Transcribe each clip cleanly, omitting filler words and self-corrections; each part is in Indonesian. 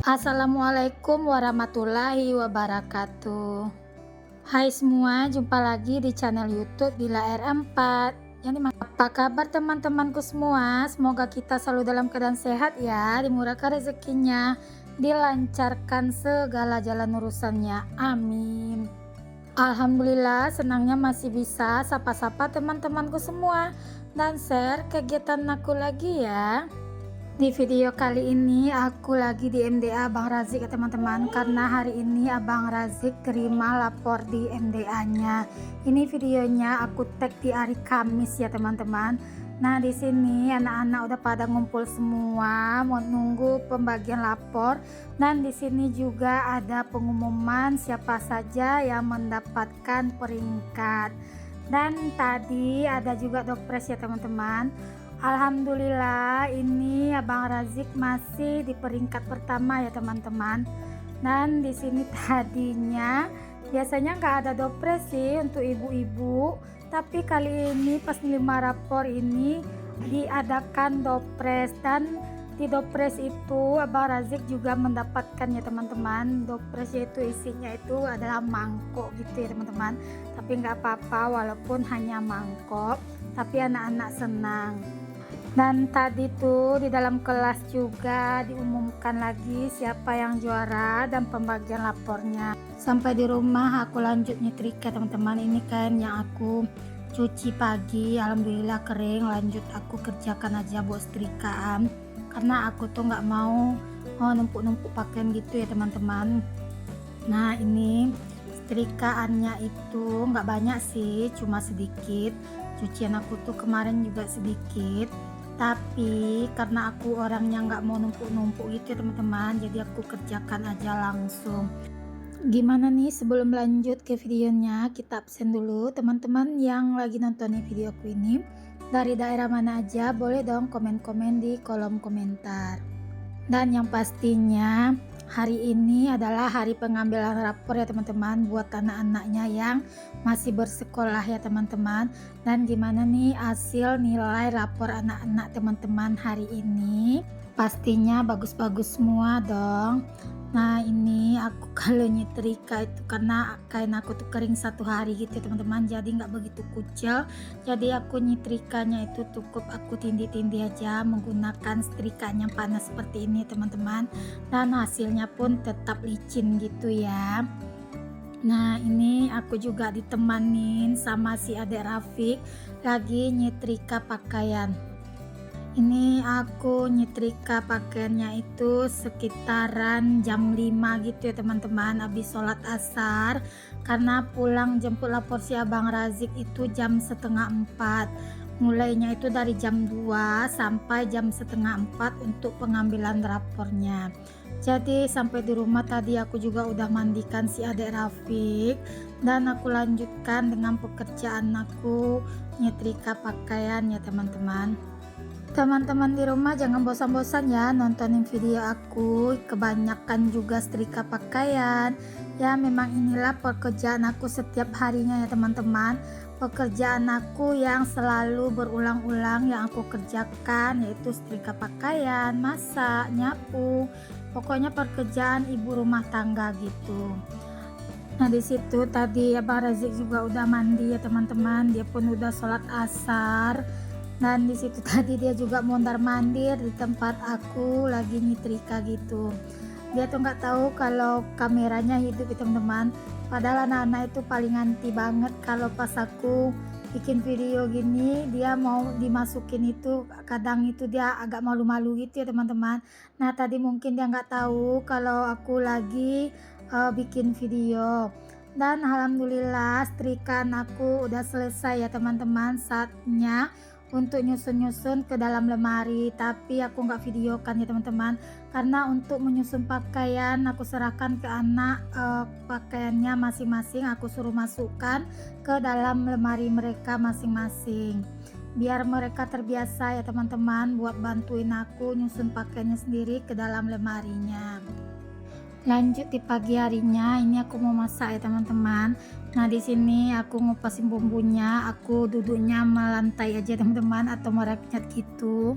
Assalamualaikum warahmatullahi wabarakatuh. Hai semua, jumpa lagi di channel YouTube Bila R4. Apa kabar teman-temanku semua? Semoga kita selalu dalam keadaan sehat ya, dimurahkan rezekinya, dilancarkan segala jalan urusannya. Amin. Alhamdulillah, senangnya masih bisa sapa-sapa teman-temanku semua dan share kegiatan aku lagi ya. Di video kali ini aku lagi di MDA Abang Razik ya teman-teman, karena hari ini Abang Razik terima lapor di MDA-nya. Ini videonya aku tag di hari Kamis ya teman-teman. Nah, di sini anak-anak udah pada ngumpul semua mau nunggu pembagian lapor, dan di sini juga ada pengumuman siapa saja yang mendapatkan peringkat. Dan tadi ada juga dopres ya teman-teman. Alhamdulillah ini Abang Razik masih di peringkat pertama ya teman-teman. Dan di sini tadinya biasanya nggak ada dopres sih untuk ibu-ibu, tapi kali ini pas 5 rapor ini diadakan dopres, dan di dopres itu Abang Razik juga mendapatkan ya teman-teman. Dopres itu isinya itu adalah mangkok gitu ya teman-teman, tapi nggak apa-apa walaupun hanya mangkok, tapi anak-anak senang. Dan tadi tuh di dalam kelas juga diumumkan lagi siapa yang juara dan pembagian lapornya. Sampai di rumah aku lanjut nyetrika teman-teman. Ini kan yang aku cuci pagi, alhamdulillah kering. Lanjut aku kerjakan aja buat setrikaan, karena aku tuh nggak mau numpuk-numpuk pakaian gitu ya teman-teman. Nah, ini setrikaannya itu nggak banyak sih, cuma sedikit. Cucian aku tuh kemarin juga sedikit, tapi karena aku orangnya nggak mau numpuk-numpuk gitu ya teman-teman, jadi aku kerjakan aja langsung. Gimana nih, sebelum lanjut ke videonya kita absen dulu. Teman-teman yang lagi nontonin videoku ini dari daerah mana aja, boleh dong komen-komen di kolom komentar. Dan yang pastinya hari ini adalah hari pengambilan rapor ya teman-teman, buat anak-anaknya yang masih bersekolah ya teman-teman. Dan gimana nih hasil nilai rapor anak-anak teman-teman hari ini? Pastinya bagus-bagus semua dong. Nah, ini aku kalau nyetrika itu karena kain aku tuh kering 1 hari gitu ya teman-teman, jadi nggak begitu kucel. Jadi aku nyetrikanya itu cukup aku tindih-tindih aja menggunakan setrika yang panas seperti ini teman-teman, dan hasilnya pun tetap licin gitu ya. Nah, ini aku juga ditemanin sama si adik Rafiq lagi nyetrika pakaian. Ini aku nyetrika pakaiannya itu sekitaran jam 5 gitu ya teman-teman, habis sholat asar, karena pulang jemput lapor si Abang Razik itu jam setengah 4. Mulainya itu dari jam 2 sampai jam setengah 4 untuk pengambilan rapornya. Jadi sampai di rumah tadi aku juga udah mandikan si adik Rafiq, dan aku lanjutkan dengan pekerjaan aku nyetrika pakaian ya teman-teman. Teman-teman di rumah jangan bosan-bosan ya nontonin video aku, kebanyakan juga setrika pakaian. Ya memang inilah pekerjaan aku setiap harinya ya teman-teman. Pekerjaan aku yang selalu berulang-ulang yang aku kerjakan yaitu setrika pakaian, masak, nyapu. Pokoknya pekerjaan ibu rumah tangga gitu. Nah, di situ tadi Abang Razik juga udah mandi ya teman-teman, dia pun udah sholat asar. Dan di situ tadi dia juga mondar-mandir di tempat aku lagi nyetrika gitu. Dia tuh nggak tahu kalau kameranya hidup ya teman-teman. Padahal anak-anak itu paling anti banget kalau pas aku bikin video gini, dia mau dimasukin itu kadang itu dia agak malu-malu gitu ya teman-teman. Nah, tadi mungkin dia nggak tahu kalau aku lagi bikin video. Dan alhamdulillah setrikaan aku udah selesai ya teman-teman, saatnya untuk nyusun-nyusun ke dalam lemari, tapi aku nggak videokan ya teman-teman, karena untuk menyusun pakaian aku serahkan ke anak, pakaiannya masing-masing aku suruh masukkan ke dalam lemari mereka masing-masing, biar mereka terbiasa ya teman-teman buat bantuin aku nyusun pakaiannya sendiri ke dalam lemarinya. Lanjut di pagi harinya, ini aku mau masak ya teman-teman. Nah, di sini aku ngupasin bumbunya, aku duduknya melantai aja teman-teman atau merakyat gitu.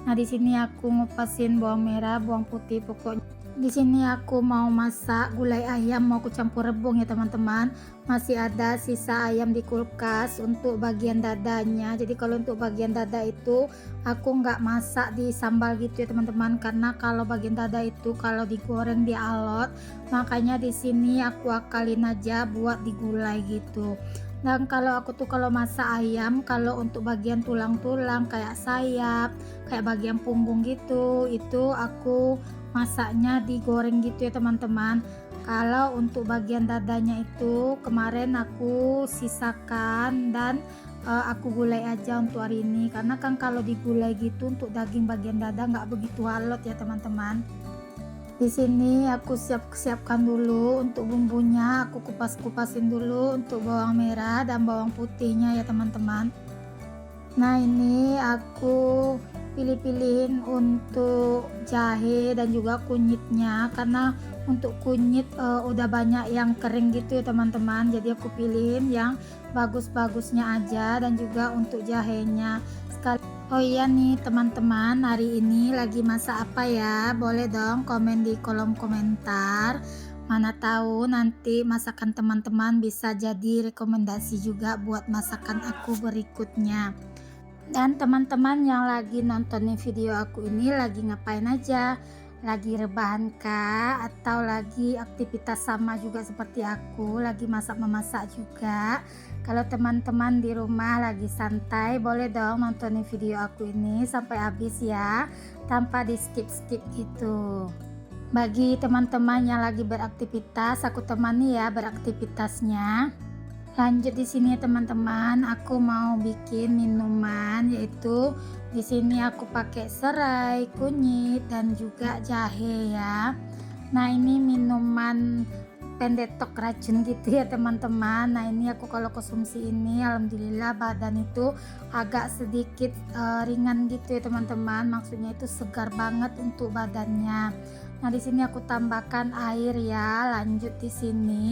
Nah, di sini aku ngupasin bawang merah, bawang putih, pokoknya Di sini aku mau masak gulai ayam, mau aku campur rebung ya teman-teman. Masih ada sisa ayam di kulkas untuk bagian dadanya. Jadi kalau untuk bagian dada itu aku nggak masak di sambal gitu ya teman-teman, karena kalau bagian dada itu kalau digoreng dia alot. Makanya di sini aku akalin aja buat digulai gitu. Dan kalau aku tuh kalau masak ayam, kalau untuk bagian tulang-tulang kayak sayap, kayak bagian punggung gitu, itu aku masaknya digoreng gitu ya teman-teman. Kalau untuk bagian dadanya itu kemarin aku sisakan dan aku gulai aja untuk hari ini, karena kan kalau digulai gitu untuk daging bagian dada nggak begitu alot ya teman-teman. Di sini aku siapkan dulu untuk bumbunya, aku kupas-kupasin dulu untuk bawang merah dan bawang putihnya ya teman-teman. Nah ini aku pilih-pilihin untuk jahe dan juga kunyitnya, karena untuk kunyit udah banyak yang kering gitu ya teman-teman, jadi aku pilihin yang bagus-bagusnya aja, dan juga untuk jahenya sekali. Oh iya nih teman-teman, hari ini lagi masak apa ya? Boleh dong komen di kolom komentar, mana tahu nanti masakan teman-teman bisa jadi rekomendasi juga buat masakan aku berikutnya. Dan teman-teman yang lagi nontonin video aku ini lagi ngapain aja? Lagi rebahan kah? Atau lagi aktivitas sama juga seperti aku, lagi masak-memasak juga? Kalau teman-teman di rumah lagi santai, boleh dong nontonin video aku ini sampai habis ya, tanpa di skip-skip gitu. Bagi teman-teman yang lagi beraktivitas, aku temani ya beraktivitasnya. Lanjut di sini teman-teman, aku mau bikin minuman, yaitu di sini aku pakai serai, kunyit dan juga jahe ya. Nah, ini minuman pendetok racun gitu ya teman-teman. Nah, ini aku kalau konsumsi ini alhamdulillah badan itu agak sedikit ringan gitu ya teman-teman. Maksudnya itu segar banget untuk badannya. Nah, di sini aku tambahkan air ya. Lanjut di sini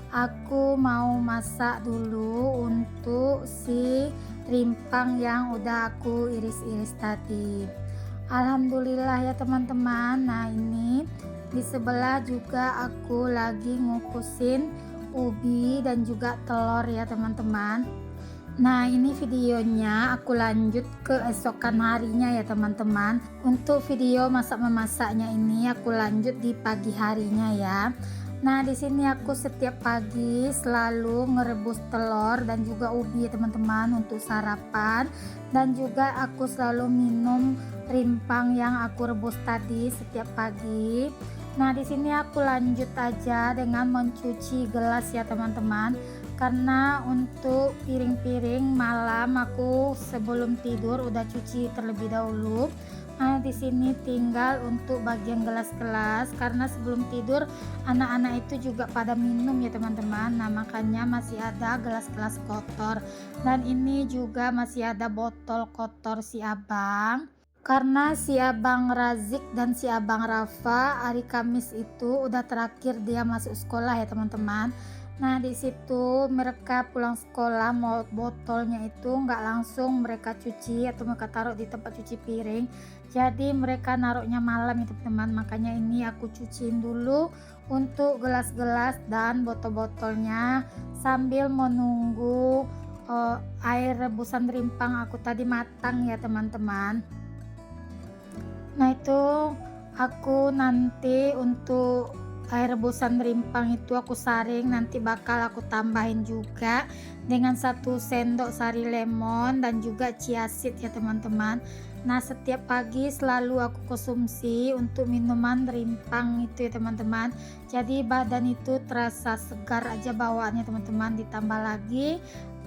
aku mau masak dulu untuk si rimpang yang udah aku iris-iris tadi. Alhamdulillah ya teman-teman. Nah ini di sebelah juga aku lagi ngukusin ubi dan juga telur ya teman-teman. Nah ini videonya aku lanjut ke esokan harinya ya teman-teman. Untuk video masak memasaknya ini aku lanjut di pagi harinya ya. Nah di sini aku setiap pagi selalu ngerebus telur dan juga ubi ya teman-teman untuk sarapan, dan juga aku selalu minum rimpang yang aku rebus tadi setiap pagi. Nah di sini aku lanjut aja dengan mencuci gelas ya teman-teman, karena untuk piring-piring malam aku sebelum tidur udah cuci terlebih dahulu. Nah, di sini tinggal untuk bagian gelas-gelas, karena sebelum tidur anak-anak itu juga pada minum ya teman-teman. Nah, makanya masih ada gelas-gelas kotor. Dan ini juga masih ada botol kotor si abang. Karena si abang Razik dan si abang Rafa hari Kamis itu udah terakhir dia masuk sekolah ya teman-teman. Nah di situ mereka pulang sekolah, mau botolnya itu nggak langsung mereka cuci atau mereka taruh di tempat cuci piring, jadi mereka naruhnya malam itu teman-teman. Makanya ini aku cuciin dulu untuk gelas-gelas dan botol-botolnya sambil menunggu air rebusan rimpang aku tadi matang ya teman-teman. Nah itu aku nanti untuk air rebusan rimpang itu aku saring, nanti bakal aku tambahin juga dengan 1 sendok sari lemon dan juga chia seed ya teman-teman. Nah setiap pagi selalu aku konsumsi untuk minuman rimpang itu ya teman-teman, jadi badan itu terasa segar aja bawaannya teman-teman. Ditambah lagi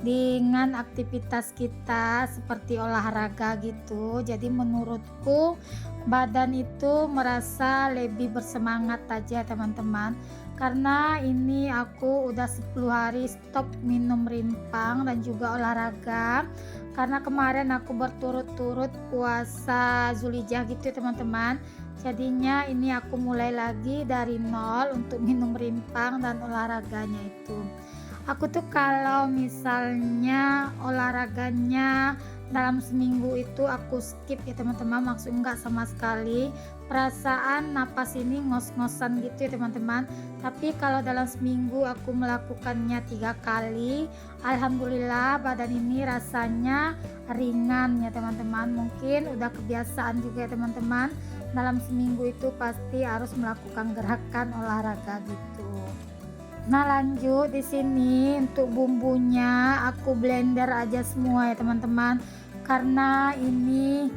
dengan aktivitas kita seperti olahraga gitu, jadi menurutku badan itu merasa lebih bersemangat aja teman-teman. Karena ini aku udah 10 hari stop minum rimpang dan juga olahraga, karena kemarin aku berturut-turut puasa Zulhijjah gitu ya teman-teman. Jadinya ini aku mulai lagi dari nol untuk minum rimpang dan olahraganya itu. Aku tuh kalau misalnya olahraganya dalam seminggu itu aku skip ya teman-teman, maksudnya enggak sama sekali. perasaan napas ini ngos-ngosan gitu ya teman-teman. Tapi kalau dalam seminggu aku melakukannya 3 kali, alhamdulillah badan ini rasanya ringan ya teman-teman. Mungkin udah kebiasaan juga ya teman-teman, dalam seminggu itu pasti harus melakukan gerakan olahraga gitu. Nah lanjut di sini untuk bumbunya aku blender aja semua ya teman-teman, karena ini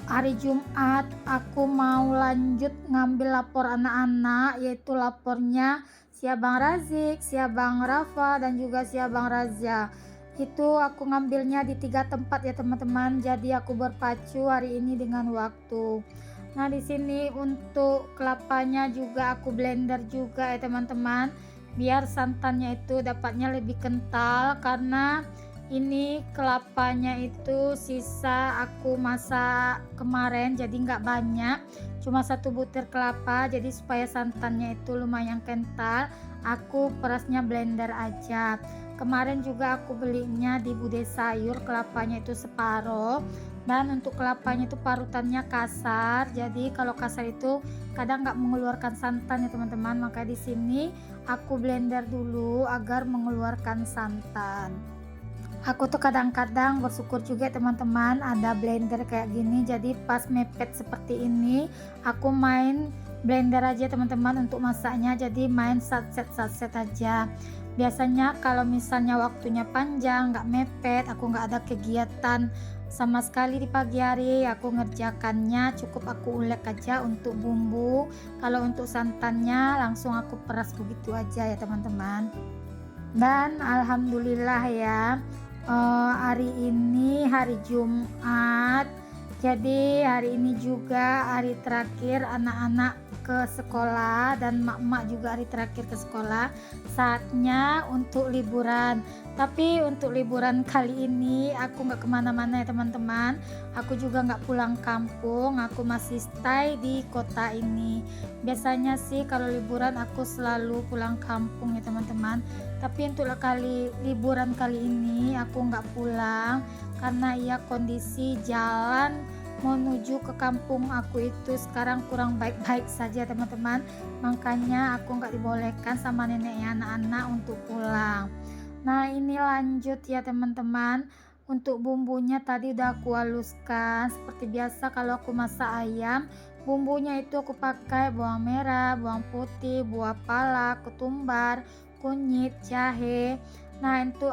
hari Jumat aku mau lanjut ngambil lapor anak-anak, yaitu lapornya si Abang Razik, si Abang Rafa, dan juga si Abang Raza. Itu aku ngambilnya di 3 tempat ya teman-teman, jadi aku berpacu hari ini dengan waktu. Nah di sini untuk kelapanya juga aku blender juga ya teman-teman, biar santannya itu dapatnya lebih kental, karena ini kelapanya itu sisa aku masak kemarin jadi nggak banyak, cuma 1 butir kelapa, jadi supaya santannya itu lumayan kental aku perasnya blender aja. Kemarin juga aku belinya di Bude Sayur, kelapanya itu separuh, dan untuk kelapanya itu parutannya kasar, jadi kalau kasar itu kadang nggak mengeluarkan santan ya teman-teman, maka di sini aku blender dulu agar mengeluarkan santan. Aku tuh kadang-kadang bersyukur juga teman-teman ada blender kayak gini, jadi pas mepet seperti ini aku main blender aja teman-teman untuk masaknya, jadi main satset aja. Biasanya kalau misalnya waktunya panjang nggak mepet, aku nggak ada kegiatan sama sekali di pagi hari, aku ngerjakannya cukup aku ulek aja untuk bumbu. Kalau untuk santannya langsung aku peras begitu aja ya teman-teman. Dan alhamdulillah ya, hari ini hari Jumat, jadi hari ini juga hari terakhir anak-anak ke sekolah dan mak-mak juga hari terakhir ke sekolah, saatnya untuk liburan. Tapi untuk liburan kali ini aku nggak kemana-mana ya teman-teman, aku juga nggak pulang kampung, aku masih stay di kota ini. Biasanya sih kalau liburan aku selalu pulang kampung ya teman-teman, tapi untuk liburan kali ini aku nggak pulang karena ya kondisi jalan menuju ke kampung aku itu sekarang kurang baik-baik saja teman-teman, makanya aku nggak dibolehkan sama neneknya anak-anak untuk pulang. Nah ini lanjut ya teman-teman, untuk bumbunya tadi udah aku haluskan seperti biasa. Kalau aku masak ayam, bumbunya itu aku pakai bawang merah, bawang putih, buah pala, ketumbar, kunyit, jahe. Nah untuk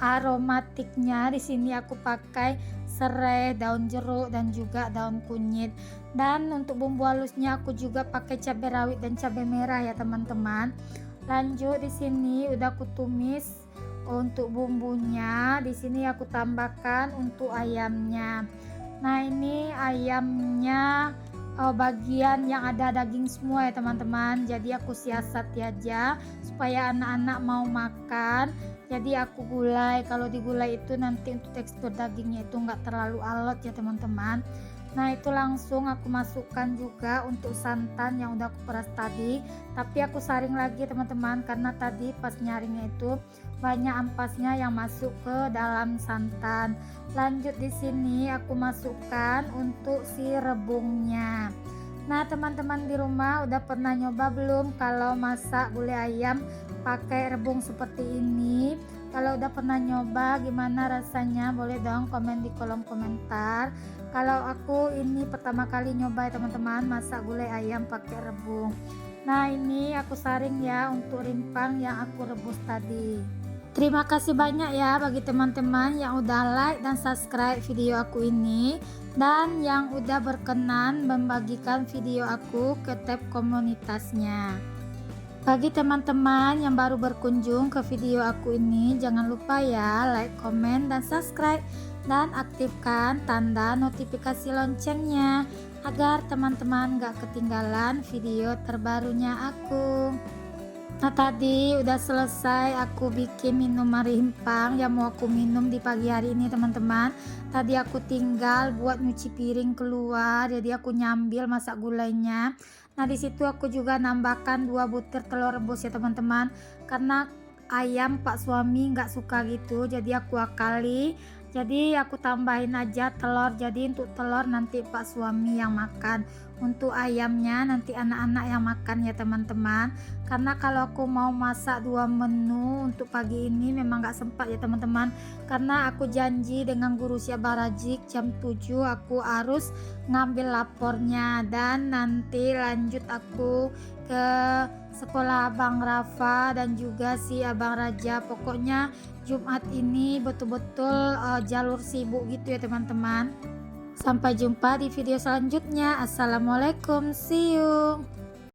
aromatiknya di sini aku pakai serai, daun jeruk, dan juga daun kunyit. Dan untuk bumbu halusnya aku juga pakai cabai rawit dan cabai merah ya teman-teman. Lanjut di sini udah aku tumis untuk bumbunya. Di sini aku tambahkan untuk ayamnya. Nah ini ayamnya bagian yang ada daging semua ya teman-teman, jadi aku siasati aja supaya anak-anak mau makan, jadi aku gulai. Kalau digulai itu nanti untuk tekstur dagingnya itu enggak terlalu alot ya teman-teman. Nah itu langsung aku masukkan juga untuk santan yang udah aku peras tadi, tapi aku saring lagi teman-teman karena tadi pas nyaringnya itu banyak ampasnya yang masuk ke dalam santan. Lanjut di sini aku masukkan untuk si rebungnya. Nah teman-teman di rumah udah pernah nyoba belum kalau masak gulai ayam pakai rebung seperti ini? Kalau udah pernah nyoba gimana rasanya, boleh dong komen di kolom komentar. Kalau aku ini pertama kali nyoba ya teman-teman, masak gulai ayam pakai rebung. Nah ini aku saring ya untuk rimpang yang aku rebus tadi. Terima kasih banyak ya bagi teman-teman yang udah like dan subscribe video aku ini, dan yang udah berkenan membagikan video aku ke tab komunitasnya. Bagi teman-teman yang baru berkunjung ke video aku ini, jangan lupa ya like, komen, dan subscribe, dan aktifkan tanda notifikasi loncengnya agar teman-teman gak ketinggalan video terbarunya aku. Nah tadi udah selesai aku bikin minuman rimpang yang mau aku minum di pagi hari ini teman-teman. Tadi aku tinggal buat nyuci piring keluar, jadi aku nyambil masak gulainya. Nah di situ aku juga nambahkan 2 butir telur rebus ya teman-teman, karena ayam pak suami nggak suka gitu, jadi aku akali Jadi aku tambahin aja telur, jadi untuk telur nanti pak suami yang makan, untuk ayamnya nanti anak-anak yang makan ya teman-teman. Karena kalau aku mau masak 2 menu untuk pagi ini memang gak sempat ya teman-teman, karena aku janji dengan guru si Abang Rajik jam 7 aku harus ngambil lapornya, dan nanti lanjut aku ke sekolah Abang Rafa dan juga si Abang Raja. Pokoknya Jumat ini betul-betul jalur sibuk gitu ya teman-teman. Sampai jumpa di video selanjutnya. Assalamualaikum, see you.